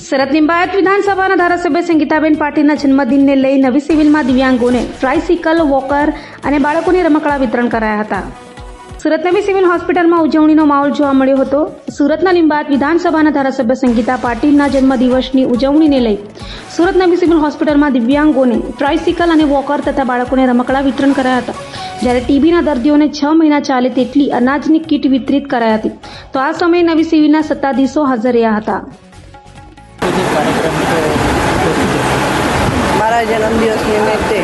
સુરત લિંબાયત વિધાનસભાના ધારાસભ્ય સંગીતાબેન પાટીલના જન્મદિનને લઈ નવી સિવિલમાં દિવ્યાંગોને ટ્રાયસિકલ, વોકર અને બાળકોને રમકડા વિતરણ કરાયા હતા. સુરત નવી સિવિલ હોસ્પિટલમાં ઉજવણીનો માહોલ જોવા મળ્યો હતો. સુરતના લિંબાયત વિધાનસભાના ધારાસભ્ય સંગીતા પાટીલના જન્મદિવસની ઉજવણીને લઈ સુરત નવી સિવિલ હોસ્પિટલમાં દિવ્યાંગોને ટ્રાયસિકલ અને વોકર તથા બાળકોને રમકડા વિતરણ કરાયા હતા. જ્યારે ટીબીના દર્દીઓને 6 મહિના ચાલે તેટલી અનાજની કીટ વિતરિત કરાઈ હતી. તો આ સમયે નવી સિવિલના સત્તાધીશો હાજર રહ્યા હતા. મારા જન્મદિવસ નિમિત્તે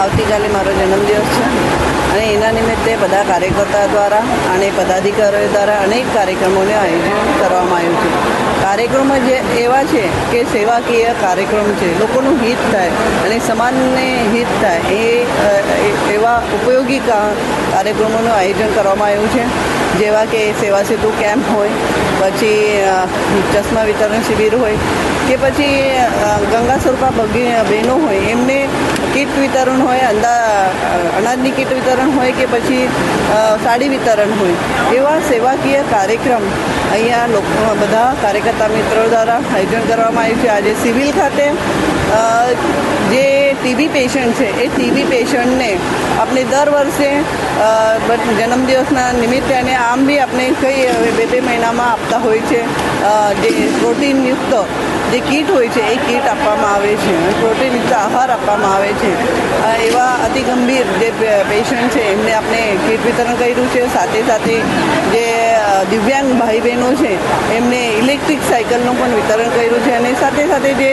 આવતીકાલે મારો જન્મદિવસ છે અને એના નિમિત્તે બધા કાર્યકર્તા દ્વારા અને પદાધિકારીઓ દ્વારા અનેક કાર્યક્રમોનું આયોજન કરવામાં આવ્યું છે. કાર્યક્રમો જે એવા છે કે સેવાકીય કાર્યક્રમ છે, લોકોનું હિત થાય અને સમાજને હિત થાય એવા ઉપયોગી કાર્યક્રમોનું આયોજન કરવામાં આવ્યું છે. જેવા કે સેવા સેતુ કેમ્પ હોય, પછી ચશ્મા વિતરણ શિબિર હોય કે પછી ગંગા સ્વરૂપા બહેનો હોય એમને કીટ વિતરણ હોય, અનાજની કીટ વિતરણ હોય કે પછી સાડી વિતરણ હોય, એવા સેવાકીય કાર્યક્રમ અહીંયા લોકો બધા કાર્યકર્તા મિત્રો દ્વારા આયોજન કરવામાં આવ્યું છે. આજે સિવિલ ખાતે જે ટીબી પેશન્ટ છે એ ટીબી પેશન્ટને આપણે દર વર્ષે જન્મદિવસના નિમિત્તે અને આમ બી આપણે કઈ હવે 2 મહિનામાં આપતા હોય છે. જે પ્રોટીનયુક્ત જે કીટ હોય છે એ કીટ આપવામાં આવે છે, પ્રોટીનયુક્ત આહાર આપવામાં આવે છે. એવા અતિ ગંભીર જે પેશન્ટ છે એમને આપણે કીટ વિતરણ કર્યું છે. સાથે સાથે જે દિવ્યાંગ ભાઈ બહેનો છે એમને ઇલેક્ટ્રિક સાયકલનું પણ વિતરણ કર્યું છે. અને સાથે સાથે જે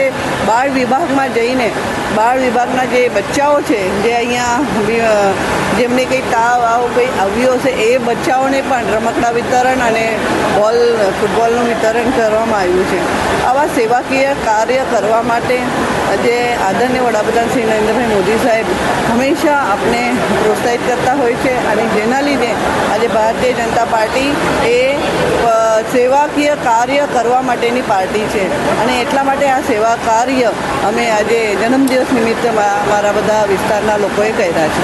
બાળ વિભાગમાં જઈને બાળ વિભાગના જે બચ્ચાઓ છે જે અહીંયા જેમને કંઈ તાવ કંઈ આવ્યો છે એ બચ્ચાઓને પણ રમકડા વિતરણ અને ફૂટબોલનું વિતરણ કરવામાં આવ્યું છે. આવા સેવાકીય કાર્ય કરવા માટે જે આદરણીય વડાપ્રધાન શ્રી નરેન્દ્રભાઈ મોદી સાહેબ હંમેશા આપણે પ્રોત્સાહિત કરતા હોય છે અને જેના લીધે આજે ભારતીય જનતા પાર્ટી એ સેવાકીય કાર્ય કરવા માટેની પાર્ટી છે અને એટલા માટે આ સેવા કાર્ય અમે આજે જન્મદિવસ નિમિત્તે મારા બધા વિસ્તારના લોકોએ કર્યા છે.